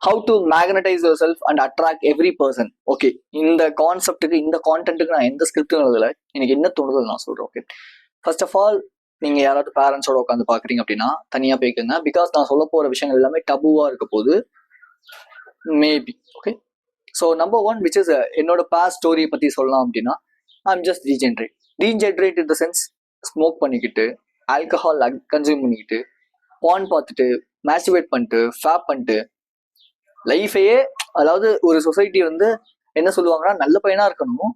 How to magnetise your self and attract every person. Okay, இந்த கான்செப்டுக்கு இந்த கான்டென்ட்டுக்கு நான் எந்த ஸ்கிரிப்டும் எழுதல, எனக்கு என்ன தோணுதோ நான் சொல்றேன். ஓகே, ஃபர்ஸ்ட் ஆஃப் ஆல் நீங்க யாராவது பேரண்ட்ஸோட உட்காந்து பாக்குறீங்க அப்படின்னா தனியா போய்க்குங்க. பிகாஸ் நான் சொல்ல போற விஷயங்கள் எல்லாமே டபுவா இருக்க போது maybe. Okay, so number one which is என்னோட பாஸ்ட் ஸ்டோரியை பத்தி சொல்லலாம் அப்படின்னா I'm just degenerate in the sense smoke பண்ணிக்கிட்டு ஆல்கஹால் கன்சியூம் பண்ணிக்கிட்டு பான் பார்த்துட்டு மேஸ்டிவேட் பண்ணிட்டு ஃபேப் பண்ணிட்டு லைஃபையே, அதாவது ஒரு சொசைட்டி வந்து என்ன சொல்லுவாங்கன்னா நல்ல பையனா இருக்கணும்,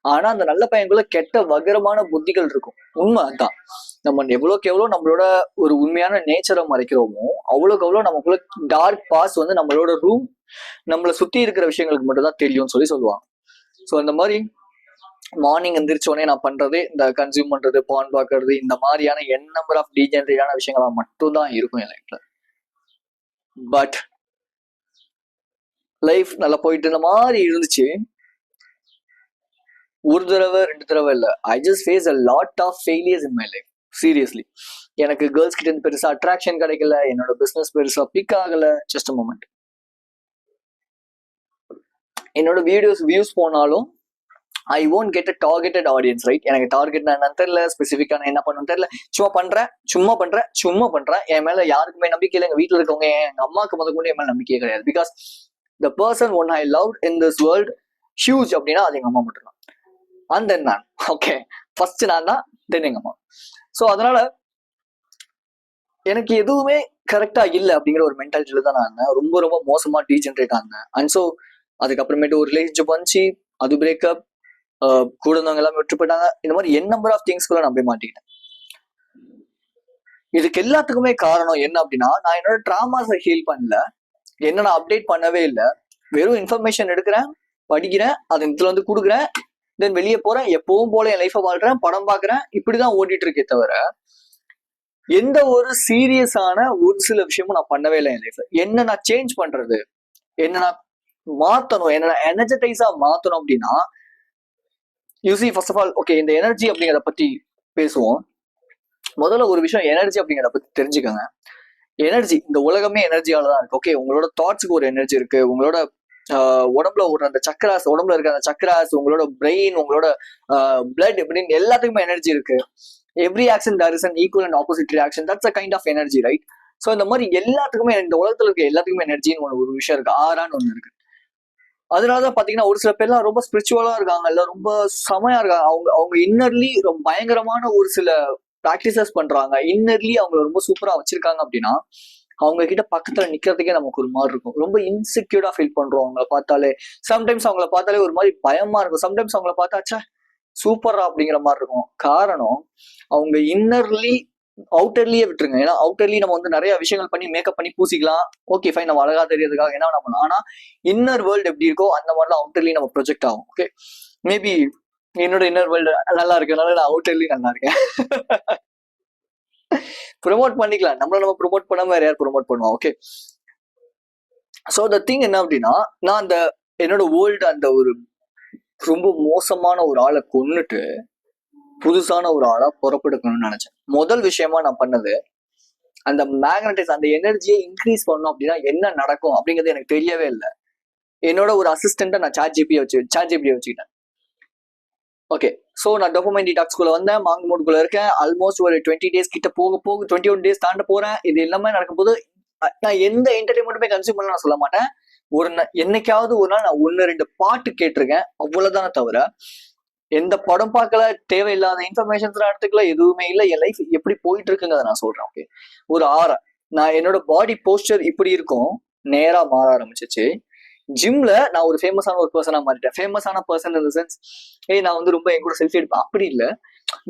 ஆனா அந்த நல்ல பையனுக்குள்ள கெட்ட வகரமான புத்திகள் இருக்கும். உண்மை அதான். நம்ம எவ்வளோக்கு எவ்வளோ நம்மளோட ஒரு உண்மையான நேச்சரை மறைக்கிறோமோ அவ்வளோக்கு எவ்வளோ நமக்குள்ள டார்க் பாஸ் வந்து நம்மளோட ரூம் நம்மளை சுத்தி இருக்கிற விஷயங்களுக்கு மட்டும் தான் தெரியும்னு சொல்லுவாங்க. ஸோ அந்த மாதிரி மார்னிங் எந்திரிச்சோடனே நான் பண்றதே இந்த கன்சியூம் பண்றது, பான் பார்க்கறது, இந்த மாதிரியான என் நம்பர் ஆஃப் டீஜெனரேட்டான விஷயங்களா மட்டும் தான் இருக்கும் என் லைஃப்ல. பட் லைஃப் நல்லா போயிட்டு இருந்த மாதிரி இருந்துச்சு. ஒரு தடவை 2 தடவை இல்லை, I just face a lot of failures in my life. Seriously, எனக்கு கேர்ள்ஸ் கிட்ட இருந்து பெருசா அட்ராக்ஷன் கிடைக்கல, என்னோட பிசினஸ் பெருசா பிக் ஆகல. Just a moment. என்னோட வீடியோஸ் வியூஸ் போனாலும் I won't get a targeted audience, right? எனக்கு டார்கெட் என்னன்னு தெரியல, ஸ்பெசிஃபிக்கா நான் என்ன பண்ணணும்னு தெரியல. சும்மா பண்றேன். என் மேல யாருக்குமே நம்பிக்கை இல்லை. எங்க வீட்டுல இருக்கவங்க, எங்க அம்மாவுக்கு முதற்கொண்டு என் மேல நம்பிக்கையே கிடையாது. Because the person one I love in this world huge அப்படின்னா அது எங்க அம்மா மட்டும் தான். அண்ட் தென் நான். ஓகே, ஃபர்ஸ்ட் நான் தான், தென் எங்க அம்மா. ஸோ அதனால எனக்கு எதுவுமே கரெக்டா இல்லை அப்படிங்கிற ஒரு மென்டாலிட்டியில தான் நான் இருந்தேன். ரொம்ப ரொம்ப மோசமா டீஜென்ரேட் ஆனேன். அண்ட் ஸோ அதுக்கப்புறமேட்டு ஒரு ரிலேஷன்ஷிப் வந்துச்சு, அது பிரேக்கப், கூட இருந்தவங்க எல்லாமே விட்டு போயிட்டாங்க. இந்த மாதிரி என் நம்பர் ஆஃப் திங்ஸ்குள்ள நான் போய் மாட்டிக்கிட்டேன். இதுக்கு எல்லாத்துக்குமே காரணம் என்ன அப்படின்னா, நான் என்னோட ட்ராமாஸை ஹீல் பண்ணல, என்ன நான் அப்டேட் பண்ணவே இல்லை. வெறும் இன்ஃபர்மேஷன் எடுக்கிறேன், படிக்கிறேன், அது இதுல வந்து கொடுக்குறேன், தென் வெளியே போறேன், எப்பவும் போல என் லைஃபை வாழ்றேன், படம் பார்க்குறேன், இப்படிதான் ஓடிட்டு இருக்கே தவிர எந்த ஒரு சீரியஸான ஒரு சில விஷயமும் நான் பண்ணவே இல்லை என் லைஃப்ல. என்ன நான் சேஞ்ச் பண்றது, என்ன நான் மாத்தணும், என்ன நான் எனர்ஜெட்டைஸா மாத்தணும் அப்படின்னா, you see first of all okay, இந்த எனர்ஜி அப்படிங்கிறத பத்தி பேசுவோம். முதல்ல ஒரு விஷயம், எனர்ஜி அப்படிங்கிறத பத்தி தெரிஞ்சுக்கோங்க. எனர்ஜி, இந்த உலகமே எனர்ஜியால தான் இருக்கு. ஓகே, உங்களோட தாட்ஸுக்கு ஒரு எனர்ஜி இருக்கு, உங்களோட உடம்புல ஓடுற அந்த சக்கராஸ், உடம்புல இருக்க அந்த சக்கராஸ், உங்களோட பிரெயின், உங்களோட பிளட், இப்படின்னு எல்லாத்துக்குமே எனர்ஜி இருக்கு. Every action there is an equal and opposite reaction, that's a kind of energy, right? So இந்த மாதிரி எல்லாத்துக்குமே, இந்த உலகத்துல இருக்க எல்லாத்துக்குமே எனர்ஜின்னு ஒரு விஷயம் இருக்கு, ஆறான்னு ஒண்ணு இருக்கு. அதனாலதான் பாத்தீங்கன்னா ஒரு சில பேர்லாம் ரொம்ப ஸ்பிரிச்சுவலா இருக்காங்க, இல்ல ரொம்ப செமையா இருக்காங்க. அவங்க இன்னர்லி ரொம்ப பயங்கரமான ஒரு சில ப்ராக்டிசஸ் பண்றாங்க, இன்னர்லி அவங்க ரொம்ப சூப்பரா வச்சிருக்காங்க அப்படின்னா அவங்க கிட்ட பக்கத்துல நிக்கிறதுக்கே நமக்கு ஒரு மாதிரி இருக்கும். ரொம்ப இன்செக்யூர்டா ஃபீல் பண்றோம் அவங்கள பார்த்தாலே. சம்டைம்ஸ் அவங்கள பார்த்தாலே ஒரு மாதிரி பயமா இருக்கும். சம்டைம்ஸ் அவங்கள பார்த்தாச்சா சூப்பரா அப்படிங்கிற மாதிரி இருக்கும். காரணம், அவங்க இன்னர்லி, அவுட்டர்லியே விட்டுருங்க. ஏன்னா அவுட்டர்லி நம்ம வந்து நிறைய விஷயங்கள் பண்ணி மேக்கப் பண்ணி பூசிக்கலாம், ஓகே ஃபைன், நம்ம அழகா தெரியறதுக்காக என்ன பண்ணலாம். ஆனா இன்னர் வேர்ல்டு எப்படி இருக்கோ அந்த மாதிரிலாம் அவுட்டர்லி நம்ம ப்ரொஜெக்ட் ஆகும். ஓகே, மேபி என்னோட இன்னர் வேர்ல்டு நல்லா இருக்கனால நான் அவுட்டர்லி நல்லா இருக்கேன். ப்ரொமோட் பண்ணிக்கலாம், நம்ம ப்ரொமோட் பண்ணாம வேற யார் ப்ரொமோட் பண்ணுவோம். ஓகே, ஸோ த திங் என்ன அப்படின்னா, நான் அந்த என்னோட வேர்ல்டு அந்த ஒரு ரொம்ப மோசமான ஒரு ஆளை கொன்னுட்டு புதுசான ஒரு ஆளா புறப்படுக்கணும்னு நினைச்சேன். முதல் விஷயமா நான் பண்ணது, அந்த மேக்னடைஸ், அந்த எனர்ஜியை இன்க்ரீஸ் பண்ணணும் அப்படின்னா என்ன நடக்கும் அப்படிங்கிறது எனக்கு தெரியவே இல்லை. என்னோட ஒரு அசிஸ்டண்ட்டை நான் சாட் ஜிபியை வச்சுக்கிட்டேன். ஓகே, ஸோ நான் டோபமைன் டீடாக்ஸ்குள்ள வந்தேன், மாங் மோடுக்குள்ள இருக்கேன். ஆல்மோஸ்ட் ஒரு 20 days கிட்ட போக 21 days தாண்ட போறேன். இது எல்லாமே நடக்கும்போது நான் எந்த என்டர்டைன்மெண்ட்டுமே கன்சியூம் பண்ண நான் சொல்ல மாட்டேன். என்னைக்காவது ஒரு நாள் நான் 1-2 பாட்டு கேட்டிருக்கேன், அவ்வளவுதானே தவிர எந்த படம் பார்க்கல, தேவையில்லாத இன்ஃபர்மேஷன்ஸ் எடுத்துக்கல, எதுவுமே இல்லை. என் லைஃப் எப்படி போயிட்டு இருக்குங்கிறத நான் சொல்றேன். ஓகே, ஒரு நான் என்னோட பாடி போஸ்டர் இப்படி இருக்கும், நேரா மாற ஆரம்பிச்சிச்சு. ஜிம்ல நான் ஒரு ஃபேமஸான ஒரு பர்சனா மாறிட்டேன். ஃபேமஸான பர்சன் இந்த சென்ஸ், நான் வந்து ரொம்ப என் கூட செல்ஃபி எடுப்பேன் அப்படி இல்லை.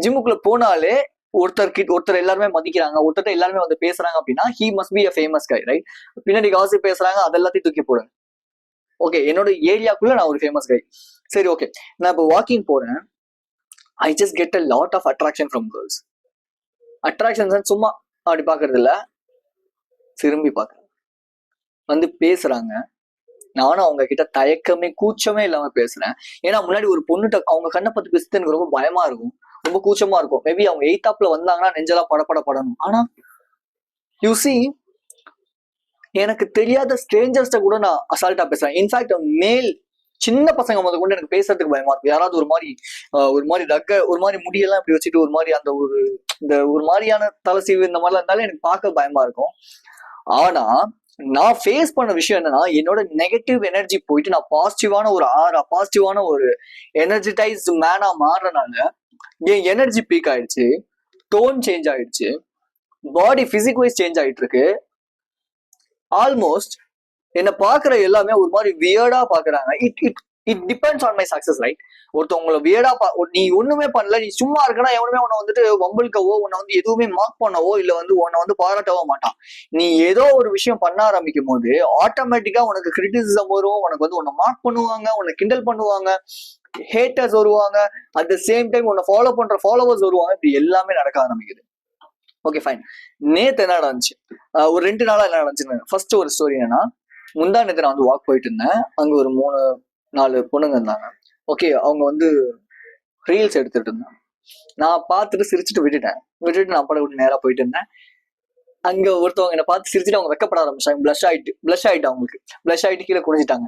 ஜிம்முக்குள்ள போனாலே ஒருத்தர் எல்லாருமே மதிக்கிறாங்க, ஒருத்தர் எல்லாருமே வந்து பேசுறாங்க அப்படின்னா he must be a famous guy, right? பின்னாடி காசு பேசுறாங்க, அதெல்லாத்தையும் தூக்கி போடுங்க. ஓகே, என்னோட ஏரியாக்குள்ள நான் ஒரு ஃபேமஸ் கை. சரி, ஓகே, நான் இப்போ வாக்கிங் போறேன். I just get a lot of attraction from girls. Attraction சும்மா அப்படி பாக்குறது இல்ல, திரும்பி பாக்குறேன், வந்து பேசுறாங்க. நானும் அவங்க கிட்ட தயக்கமே கூச்சமே இல்லாம பேசுறேன். ஏன்னா முன்னாடி ஒரு பொண்ணுகிட்ட அவங்க கண்ணை பத்தி பேசுறது எனக்கு ரொம்ப பயமா இருக்கும், ரொம்ப கூச்சமா இருக்கும். மேபி அவங்க எய்தாப்ல வந்தாங்கன்னா நெஞ்செல்லாம் படணும். ஆனா யூ சி, எனக்கு தெரியாத ஸ்ட்ரேஞ்சர்ஸ்ட கூட நான் அசால்ட்டா பேசுறேன். இன்ஃபேக்ட் மேல் சின்ன பசங்க முதல் கொண்டு எனக்கு பேசுறதுக்கு பயமா இருக்கும். யாராவது ஒரு மாதிரி ஒரு மாதிரி முடியெல்லாம் இப்படி வச்சுட்டு ஒரு மாதிரி இந்த ஒரு மாதிரியான தலை சீவு இந்த மாதிரிலாம் இருந்தாலும் எனக்கு பார்க்க பயமா இருக்கும். ஆனா நான் ஃபேஸ் பண்ண விஷயம் என்னன்னா, என்னோட நெகட்டிவ் எனர்ஜி போயிட்டு நான் பாசிட்டிவான ஒரு எனர்ஜிடைஸ்டு மேனா மாறுறனால என் எனர்ஜி பீக் ஆயிடுச்சு, டோன் சேஞ்ச் ஆயிடுச்சு, பாடி பிசிக் வைஸ் சேஞ்ச் ஆயிட்டு இருக்கு. ஆல்மோஸ்ட் என்ன பாக்குற எல்லாமே ஒரு மாதிரி வியர்டா பாக்குறாங்க. It depends on my success, right? ஒருத்தவங்களை வியர்டா நீ ஒண்ணுமே பண்ணல, நீ சும்மா இருக்கனா எவனுமே உன்னை வந்துட்டு வம்பிழ்கவோ, உன்னை வந்து எதுவுமே மார்க் பண்ணவோ இல்ல வந்து உன்னை வந்து பாராட்டவோ மாட்டான். நீ ஏதோ ஒரு விஷயம் பண்ண ஆரம்பிக்கும் போது ஆட்டோமேட்டிக்கா உனக்கு கிரிட்டிசிசம் வரும், உனக்கு வந்து உன்னை மார்க் பண்ணுவாங்க, உன்னை கிண்டல் பண்ணுவாங்க, ஹேட்டர்ஸ் வருவாங்க, அட் த சேம் டைம் உன்னை ஃபாலோ பண்ற ஃபாலோவர்ஸ் வருவாங்க. இப்படி எல்லாமே நடக்க ஆரம்பிக்குது. Okay fine. நேத்து என்ன நடந்துச்சு, ஒரு 2 நாளா என்ன நடந்துச்சுன்னு ஃபர்ஸ்ட் ஒரு ஸ்டோரி என்னன்னா, முந்தா நேத்து நான் வந்து வாக் போயிட்டு இருந்தேன். அங்க ஒரு 3-4 பொண்ணுங்க இருந்தாங்க. ஓகே, அவங்க வந்து ரீல்ஸ் எடுத்துட்டு இருந்தாங்க. நான் பார்த்துட்டு சிரிச்சுட்டு விட்டுட்டு நான் படம் விட்டு நேரா போயிட்டு இருந்தேன். அங்க ஒருத்தவங்க என்ன பார்த்து சிரிச்சுட்டு அவங்க வெக்கப்பட ஆரம்பிச்சாங்க. பிளஷ் ஆயிட்டு அவங்களுக்கு பிளஷ் ஆயிட்டு கீழே குனிஞ்சிட்டாங்க.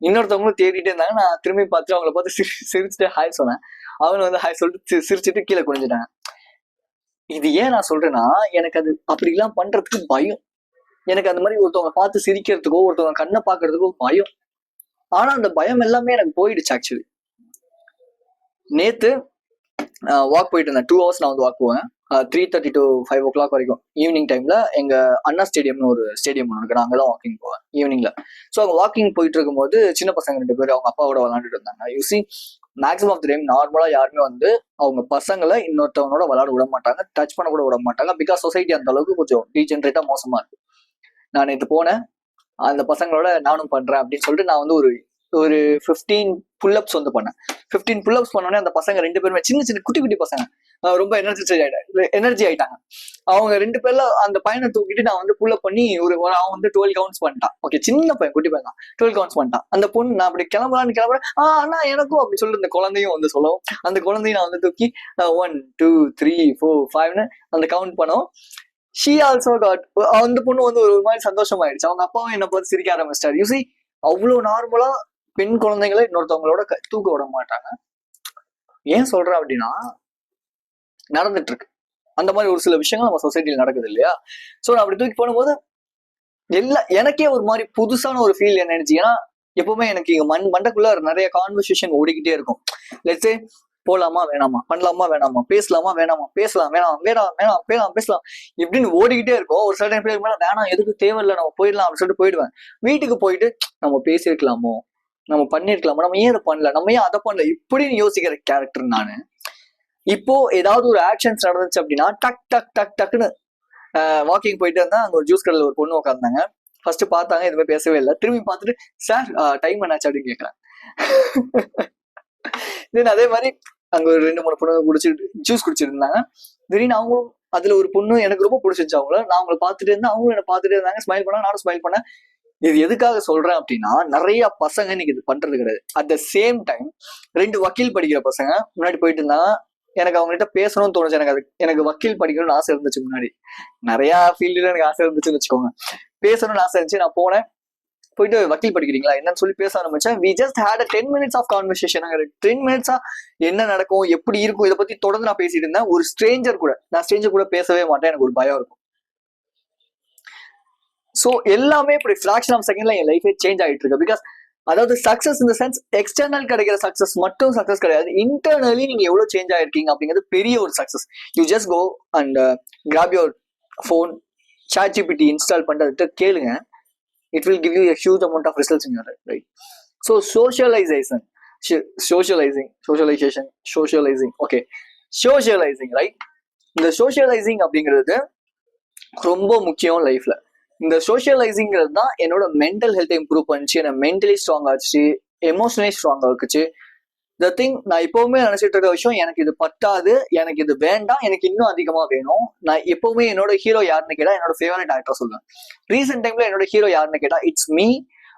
இன்னொருத்தவங்களும் தேடிட்டே இருந்தாங்க. நான் திரும்பி பார்த்துட்டு அவங்கள பார்த்து சிரிச்சுட்டு ஹாய் சொன்னேன். அவங்க வந்து ஹாய் சொல்லிட்டு சிரிச்சுட்டு கீழே குனிஞ்சிட்டாங்க. இது ஏன் நான் சொல்றேன்னா, எனக்கு அது அப்படிலாம் பண்றதுக்கு பயம். எனக்கு அந்த மாதிரி ஒருத்தவங்க பார்த்து சிரிக்கிறதுக்கோ ஒருத்தவங்க கண்ணை பாக்குறதுக்கோ பயம். ஆனா அந்த பயம் எல்லாமே எனக்கு போயிடுச்சு. ஆக்சுவலி நேத்து வாக் போயிட்டு இருந்தேன். 2 hours நான் வந்து வாக் போவேன். 3:30 to 5 o'clock வரைக்கும் ஈவினிங் டைம்ல எங்க அண்ணா ஸ்டேடியம்னு ஒரு ஸ்டேடியம் ஒன்று இருக்கு, அங்கதான் வாக்கிங் போவேன் ஈவினிங்ல. ஸோ அவங்க வாக்கிங் போயிட்டு இருக்கும்போது சின்ன பசங்க 2 பேர் அவங்க அப்பாவோட விளையாண்டுட்டு இருந்தாங்க. You see maximum of the time நார்மலா யாருமே வந்து அவங்க பசங்களை இன்னொருத்தவனோட விளையாட விட மாட்டாங்க, டச் பண்ண கூட விட மாட்டாங்க. பிகாஸ் சொசைட்டி அந்த அளவுக்கு கொஞ்சம் டீஜென்ரேட்டா மோசமா இருக்கு. நான் நேற்று போனேன், அந்த பசங்களோட நானும் பண்றேன் அப்படின்னு சொல்லிட்டு நான் வந்து ஒரு 15 புல்அப்ஸ் வந்து பண்ணேன். 15 புல்அப்ஸ் பண்ணோடனே அந்த பசங்க 2 பேருமே சின்ன குட்டி பசங்க ரொம்ப எனர்ஜி ஆயிட்டாங்க. அவங்க 2 பேர்ல அந்த பையனை தூக்கிட்டு நான் வந்து புல்அப் பண்ணி அவன் வந்து 12 கவுண்ட்ஸ் பண்ணிட்டான். ஓகே, சின்ன பையன், குட்டி பையன் தான், 12 கவுண்ட்ஸ் பண்ணிட்டான். அந்த பொண்ணு நான் அப்படி கிளம்புறேன், அண்ணா எனக்கும் அப்படி சொல்லிட்டு அந்த குழந்தையும் வந்து சொல்லவும், அந்த குழந்தையும் நான் வந்து தூக்கி 1 2 3 4 5ன்னு அந்த கவுண்ட் பண்ணோம். She also got. அந்த பொண்ணு வந்து ஒரு மாதிரி சந்தோஷமாயிடுச்சு. அவங்க அப்பாவும் என்ன பார்த்து சிரிக்க ஆரம்பிச்சிட்டாரு. யூசி அவ்வளவு நார்மலா பெண் குழந்தைகளை இன்னொருத்தவங்களோட தூக்க விட மாட்டாங்க. ஏன் சொல்றேன் அப்படின்னா, நடந்துட்டு இருக்கு அந்த மாதிரி ஒரு சில விஷயங்கள் நம்ம சொசைட்டியில் நடக்குது இல்லையா? சோ நான் அப்படி தூக்கி போடும்போது எனக்கே ஒரு மாதிரி புதுசான ஒரு ஃபீல் எனர்ஜி. ஏன்னா எப்பவுமே எனக்கு இங்க மண்டக்குள்ள நிறைய கான்வர்சேஷன் ஓடிக்கிட்டே இருக்கும். லெட்ஸ் சே போலாமா வேணாமா, பண்ணலாமா வேணாமா, பேசலாமா வேணாமா, பேசலாம் பேசலாம் இப்படின்னு ஓடிக்கிட்டே இருக்கும். ஒரு சர்டன் பேர் மேல வேணாம், எதுக்கு தேவையில்லை, நம்ம போயிடலாம் அப்படின்னு சொல்லிட்டு போயிடுவேன். வீட்டுக்கு போயிட்டு நம்ம பேசியிருக்கலாமோ, நம்ம பண்ணிருக்கலாமோ, நம்ம ஏன் அதை பண்ணல, நம்ம ஏன் அதை பண்ணல, இப்படின்னு யோசிக்கிற கேரக்டர் நானு. இப்போ ஏதாவது ஒரு ஆக்ஷன்ஸ் நடந்துச்சு அப்படின்னா டக்குன்னு வாக்கிங் போயிட்டு இருந்தா அங்க ஒரு ஜூஸ் கடையில் ஒரு பொண்ணு உட்காந்தாங்க. ஃபர்ஸ்ட் பார்த்தாங்க, எதுவுமே பேசவே இல்லை. திரும்பி பார்த்துட்டு சார் டைம் என்னாச்சு அப்படின்னு கேட்கறேன். தென் அதே மாதிரி அங்க ஒரு 2-3 பொண்ணு ஜூஸ் குடிச்சிட்டு இருந்தாங்க. திடீர்னு அவங்களும் அதுல ஒரு பொண்ணு எனக்கு ரொம்ப பிடிச்சிருச்சு. நான் அவங்களை பார்த்துட்டு இருந்தேன், அவங்களும் என்ன பார்த்துட்டு இருந்தாங்க. ஸ்மைல் பண்ணா, நானும் ஸ்மைல் பண்ணேன். இது எதுக்காக சொல்றேன் அப்படின்னா, நிறைய பசங்க இன்னைக்கு இது பண்றது கிடையாது. அட் த சேம் டைம் 2 வக்கீல் படிக்கிற பசங்க முன்னாடி போயிட்டு இருந்தாங்க. எனக்கு அவங்ககிட்ட பேசணும்னு தோணுச்சு. எனக்கு வக்கீல் படிக்கணும்னு ஆசை இருந்துச்சு. முன்னாடி நிறைய ஃபீல்டுல எனக்கு ஆசை இருந்துச்சுன்னு வச்சுக்கோங்க. பேசணும்னு ஆசை இருந்துச்சு. நான் போனேன், போயிட்டு வக்கீல் படிக்கிறீங்களா என்னன்னு சொல்லி பேச ஆரம்பிச்சேன். we just had a 10 minutes of conversation. 10 minutes என்ன நடக்கும், எப்படி இருக்கும், இதை பத்தி தொடர்ந்து நான் பேசிட்டு இருந்தேன். ஒரு ஸ்ட்ரேஞ்சர் கூட பேசவே மாட்டேன், எனக்கு ஒரு பயம் இருக்கும். சோ எல்லாமே இப்படி ஃபிராக்ஷன் ஆஃப் செகண்ட்ல என் லைஃபே சேஞ்ச் ஆகிட்டு இருக்கு. பிகாஸ் அதாவது சக்சஸ் இந்த சென்ஸ் எக்ஸ்டர்னல் கிடைக்கிற சக்சஸ் மட்டும் சக்சஸ் கிடையாது, இன்டர்னலி நீங்க எவ்வளவு சேஞ்ச் ஆயிருக்கீங்க அப்படிங்கிறது பெரிய ஒரு success. You just go and grab your phone, ChatGPT install பண்றதுட்டு கேளுங்க. It will give you a huge amount of results in your life, right? So socializing, okay, socializing, right? இந்த socializing அப்படிங்கிறது ரொம்ப முக்கியம் லைஃப்ல. இந்த சோஷியலைசிங்கிறது தான் என்னோட மென்டல் ஹெல்த் இம்ப்ரூவ் பண்ணிச்சு, என்ன மென்டலி ஸ்ட்ராங் ஆச்சு, எமோஷனலி ஸ்ட்ராங் ஆக்குச்சு. த திங், நான் எப்பவுமே நினைச்சிட்டு இருக்க விஷயம், எனக்கு இது பத்தாது, எனக்கு இது வேண்டாம், எனக்கு இன்னும் அதிகமா வேணும். நான் எப்பவுமே என்னோட ஹீரோ யாருன்னு கேட்டா என்னோட ஃபேவரட் ஆக்டர் சொல்லுவேன். ரீசெண்ட் டைம்ல என்னோட ஹீரோ யாருன்னு கேட்டா இட்ஸ் மீ.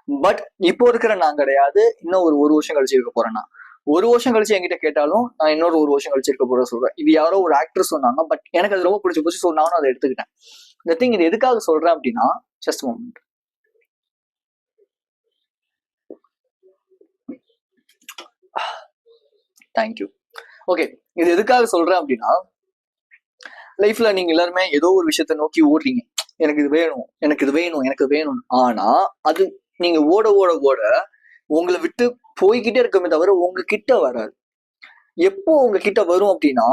பட் இப்போ இருக்கிற நான் கிடையாது, இன்னும் ஒரு வருஷம் கழிச்சு இருக்க போறேன். நான் 1 வருஷம் கழிச்சு என்கிட்ட கேட்டாலும் நான் இன்னொரு 1 வருஷம் கழிச்சு இருக்க போறேன் சொல்றேன். இது யாரோ ஒரு ஆக்டர் சொன்னாங்க, பட் எனக்கு அது ரொம்ப பிடிச்சி போச்சு. ஸோ நானும் அதை எடுத்துக்கிட்டேன். இந்த திங், இது எதுக்காக சொல்றேன் அப்படின்னா, ஜஸ்ட் மொமெண்ட். தேங்க்யூ. ஓகே, இது எதுக்காக சொல்றேன் அப்படின்னா, லைஃப்ல நீங்க எல்லாருமே ஏதோ ஒரு விஷயத்த நோக்கி ஓடுறீங்க. எனக்கு இது வேணும், எனக்கு இது வேணும், எனக்கு வேணும். ஆனா அது நீங்க ஓட ஓட ஓட உங்களை விட்டு போய்கிட்டே இருக்கமே தவிர உங்ககிட்ட வராது. எப்போ உங்ககிட்ட வரும் அப்படின்னா,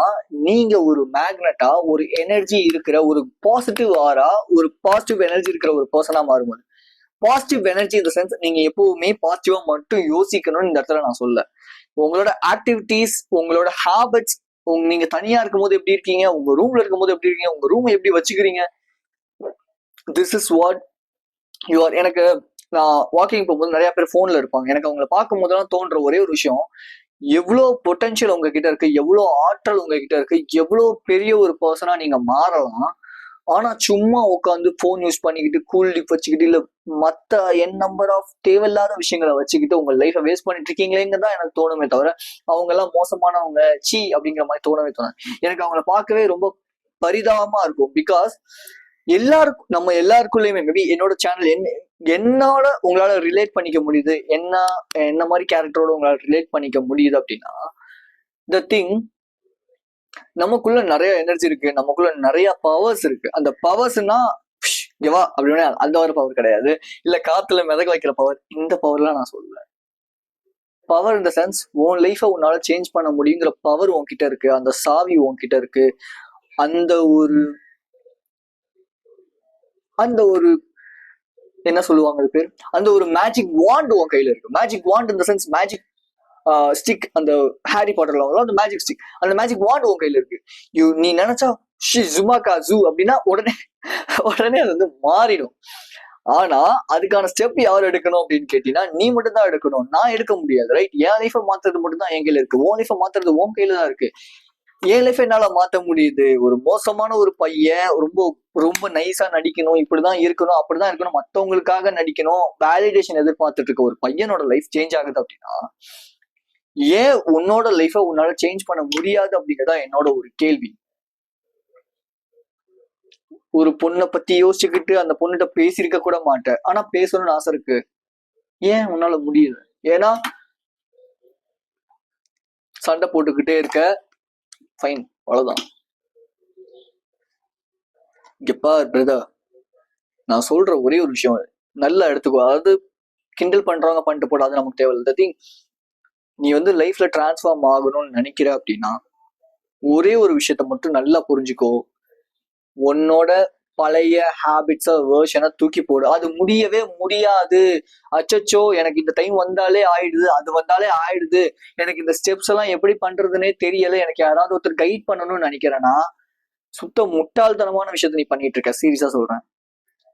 நீங்க ஒரு மேக்னட்டா, ஒரு எனர்ஜி இருக்கிற, ஒரு பாசிட்டிவ் ஆரா, ஒரு பாசிட்டிவ் எனர்ஜி இருக்கிற ஒரு பர்சனா மாறும்போது. பாசிட்டிவ் எனர்ஜி இந்த சென்ஸ் நீங்க எப்பவுமே பாசிட்டிவா மட்டும் யோசிக்கணும்னு இந்த இடத்துல நான் சொல்ல. உங்களோட ஆக்டிவிட்டிஸ், உங்களோட ஹேபிட்ஸ், நீங்க தனியா இருக்கும் போது எப்படி இருக்கீங்க, உங்க ரூம்ல இருக்கும் போது எப்படி இருக்கீங்க, உங்க ரூம் எப்படி வச்சுக்கிறீங்க, this is what you are. எனக்கு நான் வாக்கிங் போகும்போது நிறைய பேர் போன்ல இருப்பாங்க. எனக்கு அவங்களை பார்க்கும் போதெல்லாம் தோன்ற ஒரே ஒரு விஷயம், எவ்வளோ பொட்டன்ஷியல் உங்ககிட்ட இருக்கு, எவ்வளோ ஆற்றல் உங்ககிட்ட இருக்கு, எவ்வளோ பெரிய ஒரு பர்சனா நீங்க மாறலாம். ஆனா சும்மா உட்காந்து போன் யூஸ் பண்ணிக்கிட்டு, கூல் டிப் வச்சுக்கிட்டு, இல்ல மத்த என் நம்பர் ஆஃப் தேவையில்லாத விஷயங்களை வச்சுக்கிட்டு உங்க லைஃபை வேஸ்ட் பண்ணிட்டு இருக்கீங்களேன்னு தான் எனக்கு தோணுமே தவிர, அவங்க எல்லாம் மோசமானவங்க சி அப்படிங்கிற மாதிரி தோணவே தோணும். எனக்கு அவங்கள பார்க்கவே ரொம்ப பரிதாபமா இருக்கும். பிகாஸ் எல்லாருக்கும், நம்ம எல்லாருக்குள்ளயுமே மேபி என்னோட சேனல் என்னோட உங்களால ரிலேட் பண்ணிக்க முடியுது, என்ன மாதிரி கேரக்டரோட உங்களால ரிலேட் பண்ணிக்க முடியுது அப்படின்னா, த திங், நமக்குள்ள நிறைய எனர்ஜி இருக்கு, நமக்குள்ள நிறைய பவர்ஸ் இருக்கு. அந்த பவர்ஸ்னா வா அப்படின்னு அந்த ஒரு பவர் கிடையாது, இல்ல காத்துல மிதக்க வைக்கிற பவர், இந்த பவர்லாம் நான் சொல்லுவேன். பவர் இந்த சென்ஸ், உன் லைஃபை உன்னால சேஞ்ச் பண்ண முடியுங்கிற பவர் உன்கிட்ட இருக்கு, அந்த சாவி உன்கிட்ட இருக்கு, அந்த ஒரு என்ன சொல்லுவாங்க அது பேர், அந்த ஒரு மேஜிக் வாண்ட் உன் கையில இருக்கு. மேஜிக் வாண்ட் இந்த சென்ஸ் மேஜிக் ஸ்டிக், அந்த ஹாரி பாட்டர்ல அந்த மேஜிக் ஸ்டிக், அந்த மேஜிக் வாண்ட் உன் கையில இருக்கு. நீ நினைச்சா ஜுமாக்கா ஜூ அப்படின்னா உடனே அது வந்து மாறிடும். ஆனா அதுக்கான ஸ்டெப் யார் எடுக்கணும் அப்படின்னு கேட்டீங்கன்னா, நீ மட்டும் தான் எடுக்கணும். நான் எடுக்க முடியாது, ரைட்? என் லைஃபை மாத்துறது மட்டும் தான் என் கையில இருக்கு. உன் லைஃபை மாத்துறது உன் கையில தான் இருக்கு. என் லைஃப் என்னால மாத்த முடியுது. ஒரு மோசமான ஒரு பையன், ரொம்ப ரொம்ப நைஸா நடிக்கணும், இப்படிதான் இருக்கணும், அப்படிதான் இருக்கணும், மத்தவங்களுக்காக நடிக்கணும், வேலிடேஷன் எதிர்பார்த்துட்டு இருக்க ஒரு பையனோட லைஃப் சேஞ்ச் ஆகுது அப்படின்னா, ஏன் உன்னோட லைஃபை உன்னால சேஞ்ச் பண்ண முடியாது அப்படிங்கிறதா என்னோட ஒரு கேள்வி. ஒரு பொண்ணை பத்தி யோசிச்சுக்கிட்டு அந்த பொண்ணுகிட்ட பேசியிருக்க கூட மாட்டேன், ஆனா பேசணும்னு ஆசை இருக்கு. ஏன் உன்னால முடியுது? ஏன்னா சண்டை போட்டுக்கிட்டே இருக்க, ஃபைன், அவ்வளவுதான். எப்பா பிரதர், நான் சொல்ற ஒரே ஒரு விஷயம் நல்லா எடுத்துக்கோ. அதாவது கிண்டல் பண்றவங்க பண்ணிட்டு போடாது, நமக்கு தேவையில்லை. திங், நீ வந்து லைஃப்ல டிரான்ஸ்ஃபார்ம் ஆகணும்னு நினைக்கிற அப்படின்னா ஒரே ஒரு விஷயத்த மட்டும் நல்லா புரிஞ்சுக்கோ. உன்னோட பழைய ஹேபிட்ஸ வேர்ஷனை தூக்கி போடு. அது முடியவே முடியாது. அச்சச்சோ எனக்கு இந்த டைம் வந்தாலே ஆயிடுது, அது வந்தாலே ஆயிடுது, எனக்கு இந்த ஸ்டெப்ஸ் எல்லாம் எப்படி பண்றதுன்னே தெரியல, எனக்கு யாராவது ஒருத்தர் கைட் பண்ணணும்னு நினைக்கிறேன்னா சுத்த முட்டாள்தனமான விஷயத்த நீ பண்ணிட்டு இருக்க. சீரியஸா சொல்றேன்.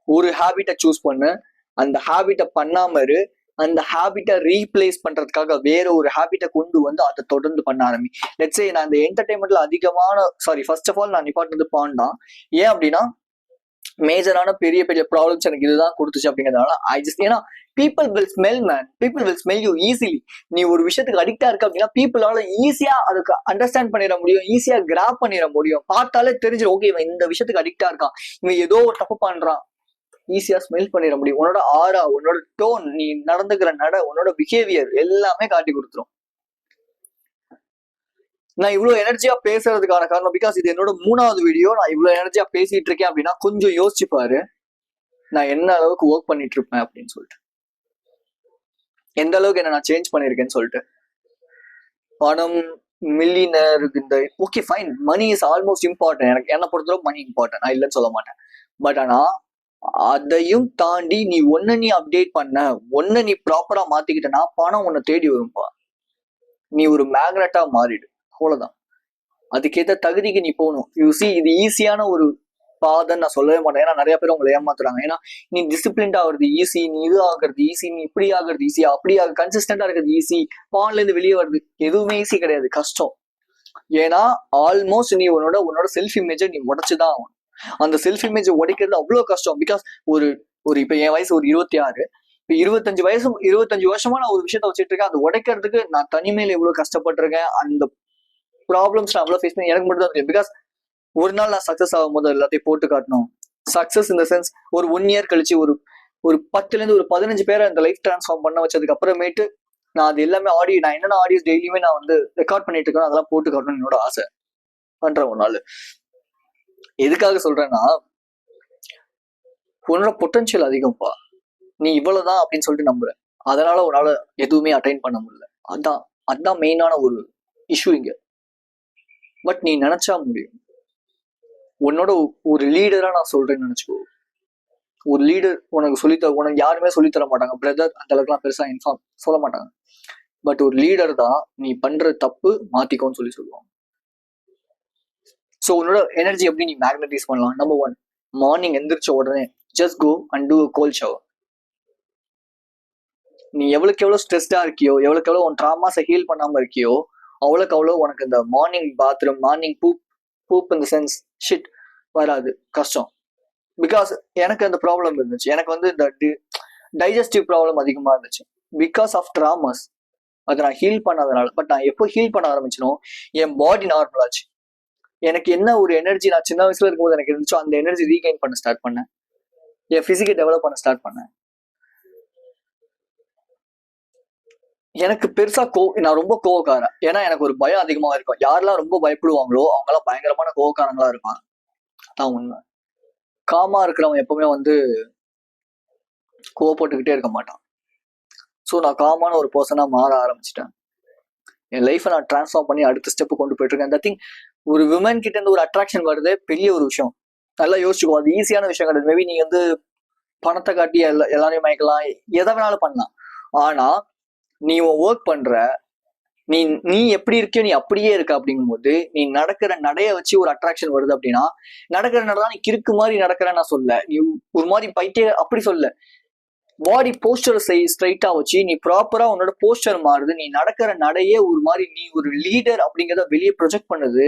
ஒரு ஹேபிட்டை சூஸ் பண்ணு, அந்த ஹேபிட்டை பண்ணாம இரு, அந்த ஹேபிட்டை ரீப்ளேஸ் பண்றதுக்காக வேற ஒரு ஹேபிட்டை கொண்டு வந்து அதை தொடர்ந்து பண்ண ஆரம்பி. லெட்ஸ் சே நான் இந்த என்டர்டைன்மெண்ட்ல ஃபர்ஸ்ட் ஆஃப் ஆல் நான் நிப்பாட்டினது பான் தான். ஏன் அப்படின்னா, மேஜரான பெரிய பெரிய ப்ராப்ளம்ஸ் எனக்கு இதுதான் கொடுத்துச்சு அப்படிங்கிறதுனால ஏன்னா people will smell man, people will smell you easily. நீ ஒரு விஷயத்துக்கு அடிக்டா இருக்க அப்படின்னா பீப்புளால ஈஸியா அதுக்கு அண்டர்ஸ்டாண்ட் பண்ணிட முடியும், ஈஸியா கிராப் பண்ணிட முடியும். பார்த்தாலே தெரிஞ்சிடும், ஓகே இவன் இந்த விஷயத்துக்கு அடிக்டா இருக்கான், இவன் ஏதோ ஒரு தப்பு பண்றான், ஈஸியா ஸ்மெல் பண்ணிட முடியும். உன்னோட ஆரா, உன்னோட டோன், நீ நடந்துக்கிற உன்னோட பிஹேவியர் எல்லாமே காட்டி கொடுத்துரும். நான் இவ்வளவு எனர்ஜியா பேசுறதுக்கான காரணம் பிகாஸ் இது என்னோட 3வது வீடியோ. நான் இவ்வளவு எனர்ஜியா பேசிட்டு இருக்கேன் அப்படின்னா கொஞ்சம் யோசிச்சு பாரு, நான் என்ன அளவுக்கு ஒர்க் பண்ணிட்டு இருப்பேன் அப்படின்னு சொல்லிட்டு, எந்த அளவுக்கு என்ன நான் சேஞ்ச் பண்ணிருக்கேன்னு சொல்லிட்டு. பணம், மில்லியனர், இந்த okay fine, money is almost important. எனக்கு என்ன பொறுத்தளவு மணி இம்பார்ட்டன்ட், நான் இல்லைன்னு சொல்ல மாட்டேன். பட் ஆனா அதையும் தாண்டி நீ அப்டேட் பண்ண, நீ ப்ராப்பரா மாத்திக்கிட்டனா பணம் உன்னை தேடி வரும்பா. நீ ஒரு மேக்னட்டா மாறிடு, அவ்வளவுதான். அதுக்கேற்ற தகுதிக்கு நீ போகணும். இது ஈஸியான ஒரு பாதைன்னு நான் சொல்லவே மாட்டேன். ஏன்னா நிறைய பேர் உங்களை ஏமாத்துறாங்க. ஏன்னா நீ டிசிப்ளின்ட் ஆகுறது ஈஸி, நீ இது ஆகுறது ஈஸி, நீ இப்படி ஆகுறது ஈஸி, அப்படி கன்சிஸ்டன்டா இருக்கிறது ஈஸி, பான்ல இருந்து வெளியே வருது எதுவுமே ஈஸி கிடையாது, கஷ்டம். ஏன்னா ஆல்மோஸ்ட் நீ உன்னோட செல்ஃப் இமேஜை நீ உடைச்சுதான் ஆகணும். அந்த செல்ஃப் இமேஜ் உடைக்கிறது அவ்வளவு கஷ்டம். பிகாஸ் இப்ப என் வயசு ஒரு 26, இப்ப 25 வருஷமா நான் ஒரு விஷயத்த வச்சுட்டு இருக்கேன். அது உடைக்கிறதுக்கு நான் தனிமையில எவ்வளவு கஷ்டப்பட்டிருக்கேன், அந்த ப்ராப்ளம்ஸ் நான் அவ்வளவு ஃபேஸ் பண்ணி எனக்கு மட்டும் தான் தெரியும். பிகாஸ் ஒரு நாள் நான் சக்சஸ் ஆகும் போது எல்லாத்தையும் போட்டு காட்டணும். சக்சஸ் இந்த சென்ஸ் ஒரு 1 இயர் கழிச்சு ஒரு 10ல இருந்து ஒரு 15 பேரை அந்த லைஃப் டிரான்ஸ்ஃபார்ம் பண்ண வச்சதுக்கு அப்புறமேட்டு நான் அது எல்லாமே நான் என்னென்ன ஆடியோஸ் டெய்லியுமே நான் வந்து ரெக்கார்ட் பண்ணிட்டு இருக்கேன், அதெல்லாம் போட்டு காட்டணும்னு என்னோட ஆசை. பண்றேன் ஒரு நாள். எதுக்காக சொல்றேன்னா, உன்னோட பொட்டன்ஷியல் அதிகம்ப்பா, நீ இவ்வளவுதான் அப்படின்னு சொல்லிட்டு நம்புற, அதனால உன்னால எதுவுமே அட்டைன் பண்ண முடியல. அதான் மெயினான ஒரு இஷ்யூ இங்க. பட் நீ நினைச்சா முடியும். உன்னோட ஒரு லீடரா நான் சொல்றேன்னு நினைச்சுக்கோ. ஒரு லீடர் உனக்கு யாருமே சொல்லித்தர மாட்டாங்க பிரதர், அந்த அளவுக்குலாம் பெருசா இன்ஃபார்ம் சொல்ல மாட்டாங்க. பட் ஒரு லீடர் தான் நீ பண்ற தப்பு மாத்திக்கோன்னு சொல்லுவாங்க. ஸோ உன்னோட எனர்ஜி எப்படி நீ மேக்னடைஸ் பண்ணலாம்? நம்பர் 1, மார்னிங் எந்திரிச்ச உடனே just go and do a cold shower. நீ எவ்வளவுக்கு எவ்வளவு ஸ்ட்ரெஸ்டா இருக்கியோ, எவ்வளவுக்கு எவ்வளவு உன் ட்ராமாஸை ஹீல் பண்ணாம இருக்கியோ, அவ்வளோக்கு அவ்வளோ உனக்கு இந்த மார்னிங் பாத்ரூம், மார்னிங் பூப் இந்த சென்ஸ் ஷிட் வராது, கஷ்டம். பிகாஸ் எனக்கு அந்த ப்ராப்ளம் இருந்துச்சு. எனக்கு வந்து இந்த டைஜஸ்டிவ் ப்ராப்ளம் அதிகமாக இருந்துச்சு பிகாஸ் ஆஃப் ட்ராமாஸ். அதை நான் ஹீல் பண்ணாதனால. பட் நான் எப்போ ஹீல் பண்ண ஆரம்பிச்சனோ என் பாடி நார்மல் ஆச்சு. எனக்கு என்ன ஒரு எனர்ஜி நான் சின்ன வயசுல இருக்கும்போது எனக்கு இருந்துச்சோ அந்த எனர்ஜி ரீகெயின் பண்ண ஸ்டார்ட் பண்ணேன். என் பிசிக்கை டெவலப் பண்ண ஸ்டார்ட் பண்ணேன். எனக்கு பெருசா நான் ரொம்ப கோவக்காரன். ஏன்னா எனக்கு ஒரு பயம் அதிகமாக இருக்கும். யாரெல்லாம் ரொம்ப பயப்படுவாங்களோ அவங்கெல்லாம் பயங்கரமான கோவக்காரங்களா இருப்பாங்க. அதான் உண்மை. காமா இருக்கிறவன் எப்பவுமே வந்து கோவப்பட்டுக்கிட்டே இருக்க மாட்டான். ஸோ நான் காமான ஒரு பர்சனா மாற ஆரம்பிச்சிட்டேன். என் லைஃப்பை நான் டிரான்ஸ்ஃபார்ம் பண்ணி அடுத்த ஸ்டெப்பு கொண்டு போயிட்டு இருக்கேன். அந்த திங், ஒரு விமன் கிட்ட இருந்து ஒரு அட்ராக்ஷன் வருது, பெரிய ஒரு விஷயம். நல்லா யோசிச்சுக்கோ, அது ஈஸியான விஷயம் கிடையாது. மேபி நீ வந்து பணத்தை காட்டி எல்லாரையும் மயக்கலாம், எதை வேணாலும் பண்ணலாம். ஆனா நீ ஒர்க் பண்ற, நீ எப்படி இருக்கியோ நீ அப்படியே இருக்க. அப்படிங்கும்போது நீ நடக்கிற நடைய வச்சு ஒரு அட்ராக்ஷன் வருது அப்படின்னா, நடக்கிற நடதான் நீ கிறுக்கு மாதிரி நடக்கிறேன்னு நான் சொல்ல, நீ ஒரு மாதிரி பைத்திய அப்படி சொல்ல. பாடி போஸ்டர் ஸ்ட்ரைட்டா வச்சு நீ ப்ராப்பரா உன்னோட போஸ்டர் மாறுது. நீ நடக்கிற நடையே ஒரு மாதிரி நீ ஒரு லீடர் அப்படிங்கிறத வெளியே ப்ரொஜெக்ட் பண்ணுது.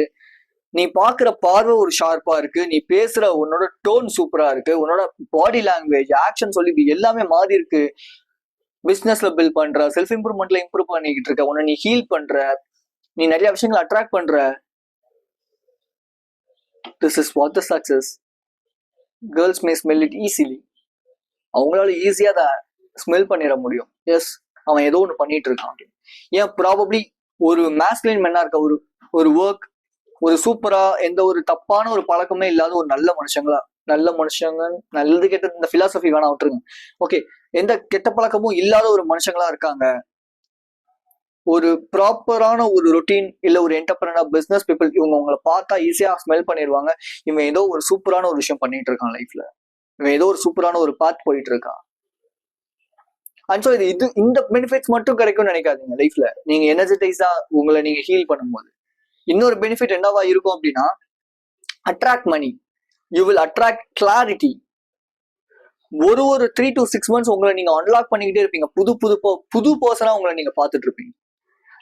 நீ பாக்குற பார்வை ஒரு ஷார்ப்பா இருக்கு. நீ பேசுற உன்னோட டோன் சூப்பரா இருக்கு. உன்னோட பாடி லாங்குவேஜ், ஆக்ஷன் சொல்லி எல்லாமே மாறி இருக்கு. பிசினஸ்ல பில்ட் பண்ற, செல்ஃப் இம்ப்ரூவ்மெண்ட்ல இம்ப்ரூவ் பண்ணிக்கிட்டு இருக்க, உன்னை நீ ஹீல் பண்ற, நீ நிறைய விஷயங்களை அட்ராக்ட் பண்ற. This is what the success. Girls May smell it easily. அவங்களால ஈஸியா அதை ஸ்மெல் பண்ணிட முடியும். எஸ், அவன் ஏதோ ஒன்று பண்ணிட்டு இருக்கான் அப்படின்னு. ஏன் ப்ராபப்ளி ஒரு மேஸ்குலின் மென்னா இருக்க, ஒரு ஒர்க், ஒரு சூப்பரா எந்த ஒரு தப்பான ஒரு பழக்கமே இல்லாத ஒரு நல்ல மனுஷங்க, நல்லது கெட்ட இந்த பிலாசபி வேணா விட்டுருங்க. ஓகே, எந்த கெட்ட பழக்கமும் இல்லாத ஒரு மனுஷங்களா இருக்காங்க. ஒரு ப்ராப்பரான ஒரு ரொட்டீன் இல்ல ஒரு என்டர்பிரனர், பிசினஸ் பீப்புள், இவங்க உங்களை பார்த்தா ஈஸியா ஸ்மெல் பண்ணிடுவாங்க. இவன் ஏதோ ஒரு சூப்பரான ஒரு விஷயம் பண்ணிட்டு இருக்கான் லைஃப்ல, இவன் ஏதோ ஒரு சூப்பரான ஒரு பாத் போயிட்டு இருக்கான். அண்ட் ஸோ இந்த பெனிஃபிட்ஸ் மட்டும் கிடைக்கும்னு நினைக்காதீங்க லைஃப்ல. நீங்க எனர்ஜெடைஸா உங்களை நீங்க ஹீல் பண்ணும்போது இன்னொரு பெனிஃபிட் என்னவா இருக்கும் அப்படின்னா, attract money. You will attract clarity. ஒரு 3 to 6 months உங்களை நீங்க அன்லாக் பண்ணிக்கிட்டே இருப்பீங்க. புது பர்சனா உங்களை நீங்க பார்த்துட்டு இருப்பீங்க.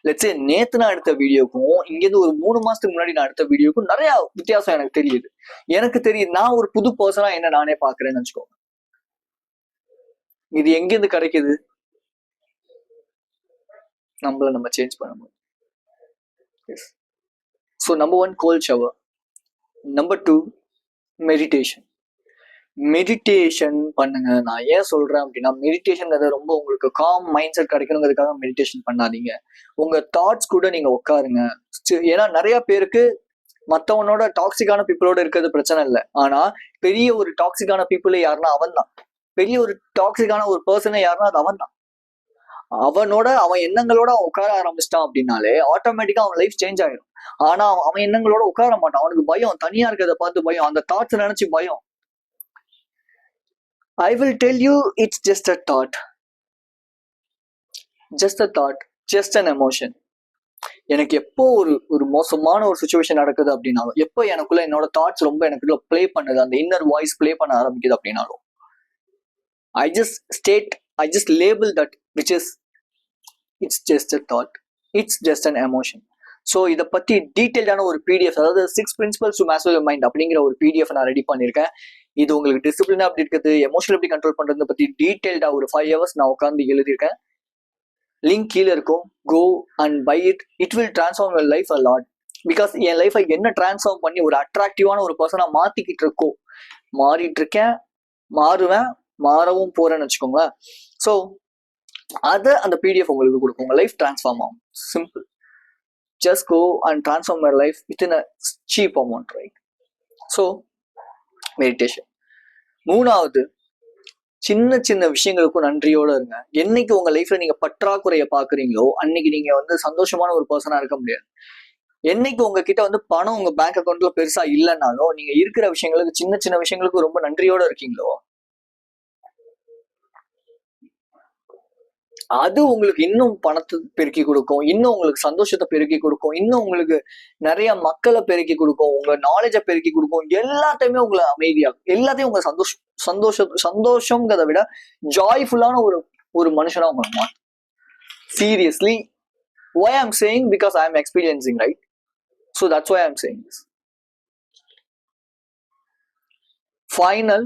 லெட்ஸ் சே நேத்து நான் எடுத்த வீடியோக்கும் இங்கேருந்து ஒரு 3 மாசத்துக்கு முன்னாடி நான் எடுத்த வீடியோக்கும் நிறைய வித்தியாசம் எனக்கு தெரியுது. நான் ஒரு புது பர்சனா என்ன நானே பாக்குறேன்னு வச்சுக்கோங்க. இது எங்கிருந்து கிடைக்குது? நம்ம சேஞ்ச் பண்ணும்போது. So number 1 cold shower. Number 2 meditation பண்ணுங்க. நான் ஏன் சொல்றேன் அப்படின்னா, மெடிடேஷன் ரொம்ப உங்களுக்கு காம் மைண்ட் செட் கிடைக்கணுங்கிறதுக்காக மெடிடேஷன் பண்ணாதீங்க. உங்க தாட்ஸ் கூட நீங்க உட்காருங்க. ஏன்னா நிறைய பேருக்கு மற்றவனோட டாக்ஸிக்கான பீப்புளோட இருக்கிறது பிரச்சனை இல்லை. ஆனா பெரிய ஒரு டாக்ஸிக்கான பீப்புளே யாருன்னா அவன் தான். பெரிய ஒரு டாக்ஸிக்கான ஒரு பர்சனே யாருன்னா அது அவன் தான். அவன் எண்ணங்களோட அவன் உட்கார ஆரம்பிச்சிட்டான் அப்படின்னாலே ஆட்டோமேட்டிக்கா அவன் லைஃப் சேஞ்ச் ஆயிடும். ஆனா அவன் எண்ணங்களோட உட்கார மாட்டான். அவனுக்கு பயம், தனியா இருக்கிறத பார்த்து பயம், அந்த தாட்ஸ் நினைச்சு பயம். I will tell you, it's just a thought, just an emotion. எனக்கு எப்போ ஒரு மோசமான ஒரு சுச்சுவேஷன் நடக்குது அப்படின்னாலும், எப்போ எனக்குள்ள என்னோட தாட்ஸ் ரொம்ப எனக்குள்ள பிளே பண்ணுது, அந்த இன்னர் வாய்ஸ் பிளே பண்ண ஆரம்பிக்குது அப்படின்னாலும், I just label that, which is, it's just a thought, it's just an emotion. So இதை பத்தி டீட்டெயில்டான ஒரு பிடிஎஃப், அதாவது 6 principles to master your mind அப்படிங்கிற ஒரு பிடிஎஃப் நான் ரெடி பண்ணியிருக்கேன். இது உங்களுக்கு டிசிப்ளினா அப்படி இருக்குது, எமோஷனல் எப்படி கண்ட்ரோல் பண்றதை பத்தி டீட்டெயில்டா ஒரு 5 hours நான் உட்காந்து எழுதியிருக்கேன். லிங்க் கீழே இருக்கும். Go and buy it. It will transform your life a lot. Because என் லைஃபை என்ன டிரான்ஸ்ஃபார்ம் பண்ணி ஒரு அட்ராக்டிவான ஒரு பர்சனா மாறிட்டு இருக்கேன், மாறுவேன், மாறவும் போறேன்னு வச்சுக்கோங்களேன். ஸோ அதை அந்த பிடிஎஃப் உங்களுக்கு கொடுக்கும். உங்க லைஃப் டிரான்ஸ்ஃபார்ம் ஆகும். Simple. Just go and transform your life within a cheap amount, right? So meditation. மூணாவது, சின்ன சின்ன விஷயங்களுக்கும் நன்றியோட இருங்க. என்னைக்கு உங்க லைஃப்ல நீங்க பற்றாக்குறைய பாக்குறீங்களோ அன்னைக்கு நீங்க வந்து சந்தோஷமான ஒரு பர்சனா இருக்க முடியாது. என்னைக்கு உங்ககிட்ட வந்து பணம் உங்க பேங்க் அக்கௌண்ட்ல பெருசா இல்லைன்னாலும் நீங்க இருக்கிற விஷயங்களுக்கு, சின்ன சின்ன விஷயங்களுக்கு ரொம்ப நன்றியோட இருக்கீங்களோ, அது உங்களுக்கு இன்னும் பணத்தை பெருக்கி கொடுக்கும், இன்னும் உங்களுக்கு சந்தோஷத்தை பெருக்கி கொடுக்கும், இன்னும் உங்களுக்கு நிறைய மக்களை பெருக்கி கொடுக்கும், உங்க நாலேஜை பெருக்கி கொடுக்கும், எல்லாத்தையுமே உங்களை அமைதியாகும், எல்லாத்தையும் உங்க சந்தோஷங்கிறத விட ஜாய்ஃபுல்லான ஒரு மனுஷனா உங்களை மாற்றும். Seriously, why I'm saying, because I'm experiencing, right? So that's why I'm saying this. Final,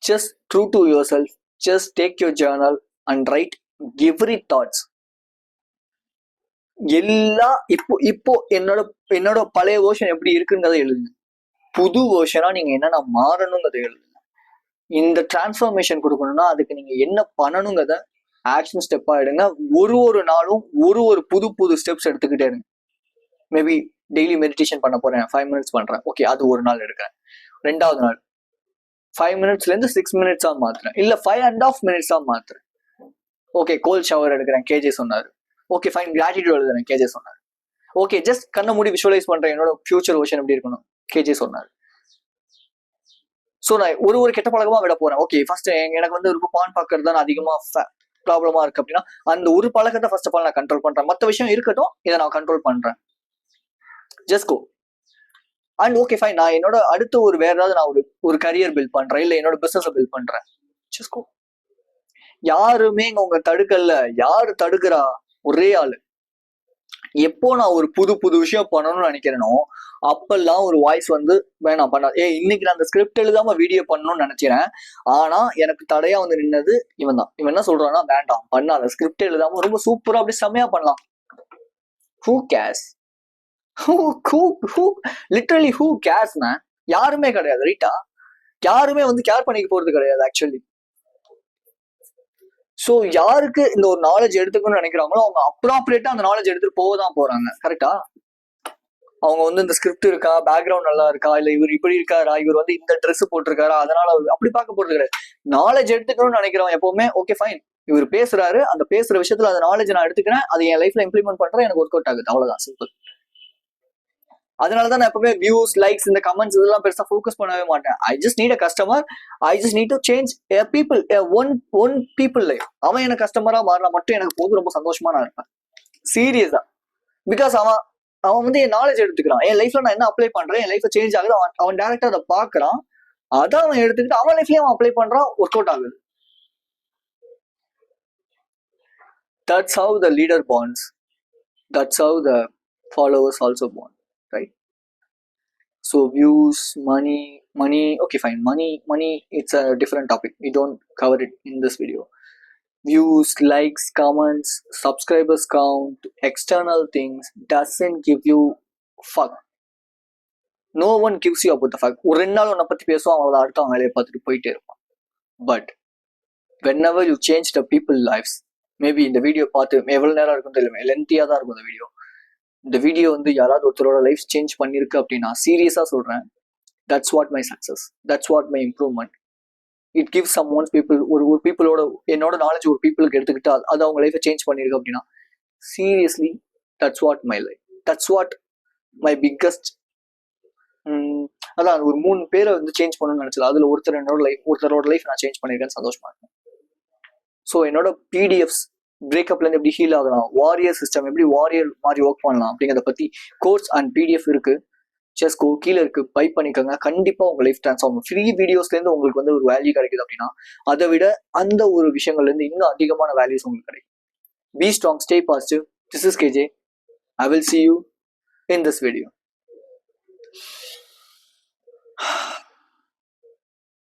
just true to yourself, just take your journal and write every thoughts. எல்லா இப்போ என்னோட பழைய வேர்ஷன் எப்படி இருக்குங்கிறத எழுதுங்க. புது வேர்ஷனா நீங்க என்னென்ன மாறணுங்கிறத எழுதுங்க. இந்த டிரான்ஸ்ஃபர்மேஷன் கொடுக்கணும்னா அதுக்கு நீங்க என்ன பண்ணணுங்கிறத ஆக்ஷன் ஸ்டெப்பா எடுங்க. ஒரு நாளும் ஒரு புது ஸ்டெப்ஸ் எடுத்துக்கிட்டே இருங்க. மேபி டெய்லி மெடிடேஷன் பண்ண போறேன், 5 minutes பண்றேன், ஓகே, அது ஒரு நாள் எடுக்கிறேன். 2வது நாள் 5 minutesல 6 minutes மாத்துறேன், இல்ல 5.5 minutes மாத்துறேன். ஓகே, கோல்ட் ஷவர் எடுக்கிறேன், கேஜே சொன்னாரு. ஓகே ஃபைன், கிராட்டிடியூட் எழுதுறேன், கேஜே சொன்னாரு. ஓகே, ஜஸ்ட் கண்ணை மூடி விஷுவலைஸ் பண்றேன் என்னோட ஃபியூச்சர் வெர்ஷன் எப்படி இருக்கணும், கேஜே சொன்னாரு. ஸோ நான் ஒரு கெட்ட பழக்கமா விட போறேன். ஓகே, ஃபர்ஸ்ட் எனக்கு வந்து ரொம்ப பான் பார்க்கறது தான் அதிகமா ப்ராப்ளமா இருக்கு அப்படின்னா அந்த ஒரு பழக்கத்தை ஃபர்ஸ்ட் ஆஃப் ஆல் நான் கண்ட்ரோல் பண்றேன். மற்ற விஷயம் இருக்கட்டும், இதை நான் கண்ட்ரோல் பண்றேன். Just go and okay fine, நான் என்னோட அடுத்த வேற ஏதாவது நான் ஒரு கரியர் பில்ட் பண்றேன், இல்ல என்னோட பிசினஸ் பில்ட் பண்றேன். Just go. யாருமே உங்க தடுக்கல. யாரு தடுக்கிறா? ஒரே ஆளு. எப்போ நான் ஒரு புது விஷயம் பண்ணணும்னு நினைக்கிறேனோ அப்பெல்லாம் ஒரு வாய்ஸ் வந்து வேணாம் பண்ண, இன்னைக்கு நான் அந்த ஸ்கிரிப்ட் எழுதாம வீடியோ பண்ணணும்னு நினைக்கிறேன், ஆனா எனக்கு தடையா வந்து நின்னது இவன் தான். இவன் என்ன சொல்றான்னா, வேண்டாம் பண்ணாத, ஸ்கிரிப்ட் எழுதாம ரொம்ப சூப்பரா அப்படி செம்மையா பண்ணலாம். Who CARES? Literally who CARES man? யாருமே கிடையாது, ரைட்டா? யாருமே வந்து கேர் பண்ணிக்க போறது கிடையாது ஆக்சுவலி. ஸோ யாருக்கு இந்த ஒரு நாலேஜ் எடுத்துக்கணும்னு நினைக்கிறாங்களோ அவங்க அப்ராப்ரியேட்டா அந்த நாலேஜ் எடுத்துட்டு போகதான் போறாங்க, கரெக்டா? அவங்க வந்து இந்த ஸ்கிரிப்ட் இருக்கா, பேக்ரவுண்ட் நல்லா இருக்கா, இல்ல இவர் இப்படி இருக்காரா, இவர் வந்து இந்த ட்ரெஸ் போட்டிருக்காரா, அதனால அப்படி பார்க்க போறது கிடையாது. நாலேஜ் எடுத்துக்கணும்னு நினைக்கிறவன் எப்பவுமே ஓகே ஃபைன், இவர் பேசுறாரு, அந்த பேசுற விஷயத்துல அந்த நாலேஜ் நான் எடுத்துக்கிறேன், அதை என் லைஃப்ல இம்ப்ளிமெண்ட் பண்றேன், எனக்கு ஒர்க் அவுட் ஆகுது, அவ்வளவுதான், சிம்பிள். அதனாலதான் நான் எப்பவுமே வியூஸ், லைக்ஸ், இந்த கமெண்ட்ஸ் இதெல்லாம் பெருசா ஃபோக்கஸ் பண்ணவே மாட்டேன். I just need a customer, I just need to change people, one people life. அவன் எனக்கு கஸ்டமரா மாறினா மட்டும் எனக்கு போது, ரொம்ப சந்தோஷமா நான் இருப்பேன், சீரியஸா. பிகாஸ் அவன் வந்து என் நாலேஜ் எடுத்துக்கிறான், என் லைஃப்ல நான் என்ன அப்ளை பண்றேன், என் லைஃப்ல சேஞ்ச் ஆகுது, அவன் டேரக்டா அதை பாக்குறான், அதை அவன் எடுத்துக்கிட்டு அவன் லைஃப்லயும் அவன் அப்ளை பண்றான், ஒர்க் அவுட் ஆகுது. That's how the leader bonds. That's how the followers also bond, right? So views, money, okay fine, money, it's a different topic, we don't cover it in this video. Views, likes, comments, subscribers count, external things doesn't give you fuck. No one gives you about the fuck. ஒரு 2 நாள் உன்னை பத்தி பேசுவான், அவ்வளவு அடுத்த அவன் வேலையை பார்த்துட்டு போயிட்டே இருப்பான். But whenever you change the people lives, maybe இந்த வீடியோ பார்த்து எவ்வளவு நேரம் இருக்கும் தெரியல, லென்த்தியா தான் இருக்கும் இந்த வீடியோ. இந்த வீடியோ வந்து யாராவது ஒருத்தரோட லைஃப் சேஞ்ச் பண்ணிருக்கு அப்படின்னா சீரியஸா சொல்றேன், that's what my success, that's what my improvement. It gives some ones people, ஒரு பீப்புளோட என்னோட நாலேஜ் ஒரு பீப்புளுக்கு எடுத்துக்கிட்டு அது அவங்க லைஃபை சேஞ்ச் பண்ணிருக்கு அப்படின்னா seriously that's what my life, that's what my biggest. அதான் ஒரு 3 பேரை வந்து சேஞ்ச் பண்ணணும்னு நினைச்சது, அதுல ஒருத்தரோட லைஃப் நான் சேஞ்ச் பண்ணிருக்கேன்னு சந்தோஷமா இருக்கேன். ஸோ என்னோட பிடிஎஃப்ஸ், பிரேக்கப்ல இருந்து எப்படி ஹீல் ஆகலாம், வாரியர் சிஸ்டம் எப்படி வாரியர் மாதிரி ஒர்க் பண்ணலாம் அப்படிங்கிறத பத்தி கோர்ஸ் அண்ட் பிடிஎஃப் இருக்கு. ஜஸ்ட் கீழே இருக்கு, பை பண்ணிக்கோங்க. கண்டிப்பா உங்க லைஃப் ட்ரான்ஸ்ஃபார்ம். ஃப்ரீ வீடியோஸ்ல இருந்து உங்களுக்கு வந்து ஒரு வேல்யூ கிடைக்குது அப்படின்னா அதை விட அந்த ஒரு விஷயங்கள்ல இருந்து இன்னும் அதிகமான வேல்யூஸ் உங்களுக்கு கிடைக்கும். Be strong, stay positive. This is KJ. I will see you in this video.